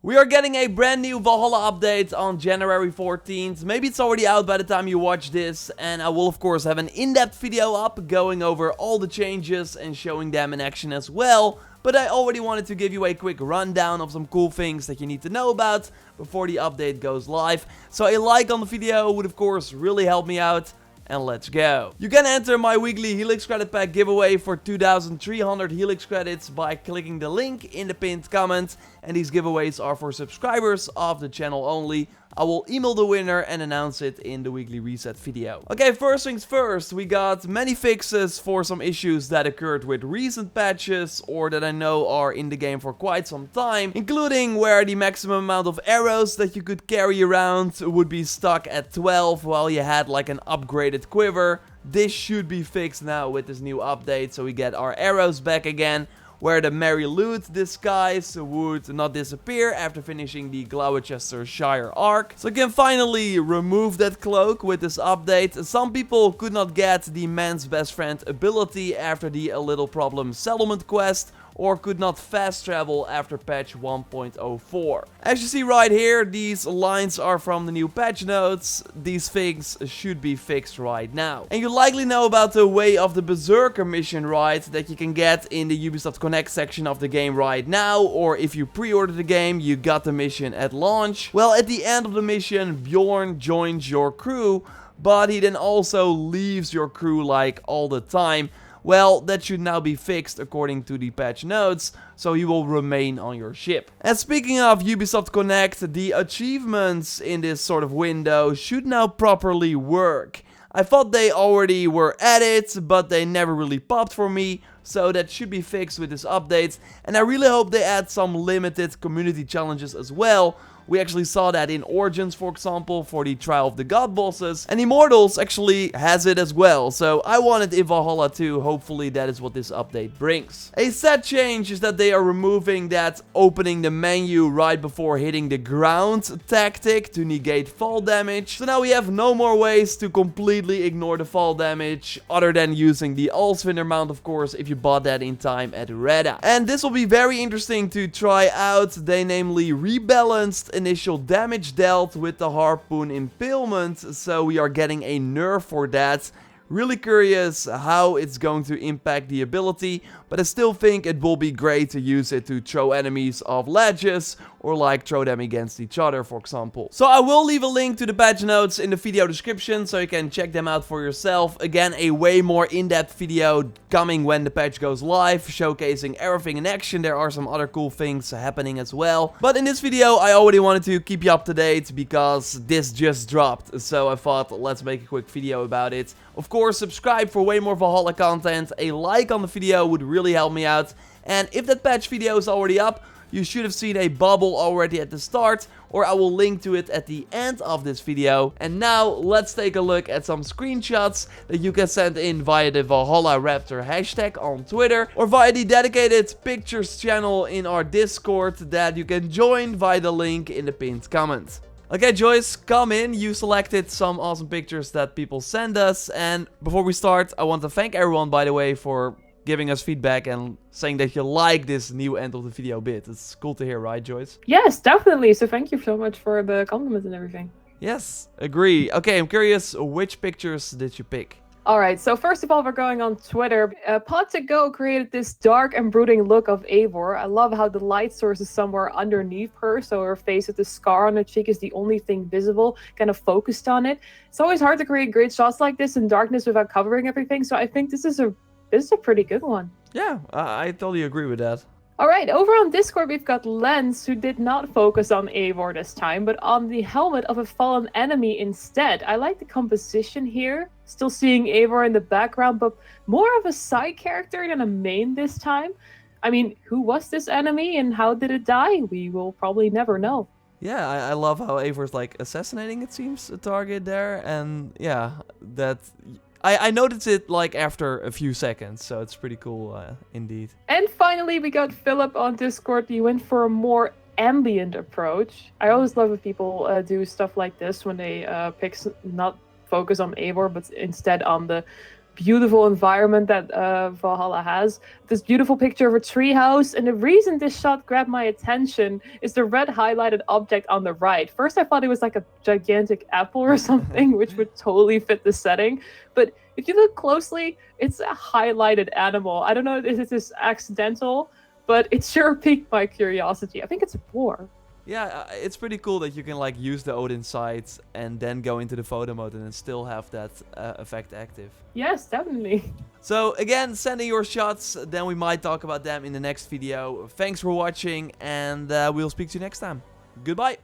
We are getting a brand new Valhalla update on January 14th. Maybe it's already out by the time you watch this. And I will of course have an in-depth video up going over all the changes and showing them in action as well. But I already wanted to give you a quick rundown of some cool things that you need to know about before the update goes live. So a like on the video would of course really help me out. And let's go. You can enter my weekly Helix credit pack giveaway for 2,300 Helix credits by clicking the link in the pinned comment. And these giveaways are for subscribers of the channel only. I will email the winner and announce it in the weekly reset video. Okay, first things first, we got many fixes for some issues that occurred with recent patches or that I know are in the game for quite some time, including where the maximum amount of arrows that you could carry around would be stuck at 12 while you had like an upgraded quiver. This should be fixed now with this new update, so we get our arrows back again, where the Merry Loot disguise would not disappear after finishing the Gloucestershire arc. So you can finally remove that cloak with this update. Some people could not get the Man's Best Friend ability after the A Little Problem settlement quest, or could not fast travel after patch 1.04. As you see right here, these lines are from the new patch notes. These things should be fixed right now. And you likely know about the Way of the Berserker mission, right? That you can get in the Ubisoft Connect section of the game right now, or if you pre-order the game, you got the mission at launch. Well, at the end of the mission, Bjorn joins your crew, but he then also leaves your crew like all the time. Well, that should now be fixed according to the patch notes, so he will remain on your ship. And speaking of Ubisoft Connect, the achievements in this sort of window should now properly work. I thought they already were at it, but they never really popped for me, so that should be fixed with this update. And I really hope they add some limited community challenges as well. We actually saw that in Origins, for example, for the Trial of the God bosses. And Immortals actually has it as well. So I want it in Valhalla too. Hopefully that is what this update brings. A sad change is that they are removing that opening the menu right before hitting the ground tactic to negate fall damage. So now we have no more ways to completely ignore the fall damage other than using the Allsvinder mount, of course, if you bought that in time at Reda. And this will be very interesting to try out. They namely rebalanced initial damage dealt with the harpoon impalement, so we are getting a nerf for that. Really curious how it's going to impact the ability, but I still think it will be great to use it to throw enemies off ledges or like throw them against each other, for example. So I will leave a link to the patch notes in the video description so you can check them out for yourself. Again, a way more in-depth video coming when the patch goes live, showcasing everything in action. There are some other cool things happening as well. But in this video, I already wanted to keep you up to date because this just dropped. So I thought, let's make a quick video about it. Of course, subscribe for way more Valhalla content. A like on the video would really help me out. And if that patch video is already up, you should have seen a bubble already at the start, or I will link to it at the end of this video. And now, let's take a look at some screenshots that you can send in via the Valhalla Raptor hashtag on Twitter, or via the dedicated pictures channel in our Discord that you can join via the link in the pinned comment. Okay, Joyce, come in. You selected some awesome pictures that people send us. And before we start, I want to thank everyone, by the way, for giving us feedback and saying that you like this new end of the video bit. It's cool to hear, right, Joyce? Yes, definitely. So thank you so much for the compliment and everything. Yes, agree. Okay, I'm curious, which pictures did you pick? Alright, so first of all, we're going on Twitter. Pod2Go created this dark and brooding look of Eivor. I love how the light source is somewhere underneath her, so her face with the scar on her cheek is the only thing visible, kind of focused on it. It's always hard to create great shots like this in darkness without covering everything, so I think this is a pretty good one. Yeah, I totally agree with that. Alright, over on Discord we've got Lens, who did not focus on Eivor this time, but on the helmet of a fallen enemy instead. I like the composition here. Still seeing Eivor in the background, but more of a side character than a main this time. I mean, who was this enemy and how did it die? We will probably never know. Yeah, I love how Eivor's like assassinating, it seems, a target there. And yeah, that I noticed it like after a few seconds, so it's pretty cool indeed. And finally we got Philip on Discord. He went for a more ambient approach. I always love when people do stuff like this when they pick not focus on Eivor, but instead on the beautiful environment that Valhalla has. This beautiful picture of a treehouse, and the reason this shot grabbed my attention is the red highlighted object on the right. First, I thought it was like a gigantic apple or something, which would totally fit the setting. But if you look closely, it's a highlighted animal. I don't know if this is accidental, but it sure piqued my curiosity. I think it's a boar. Yeah, it's pretty cool that you can like use the Odin sight and then go into the photo mode and then still have that effect active. Yes, definitely. So again, send in your shots, then we might talk about them in the next video. Thanks for watching, and we'll speak to you next time. Goodbye!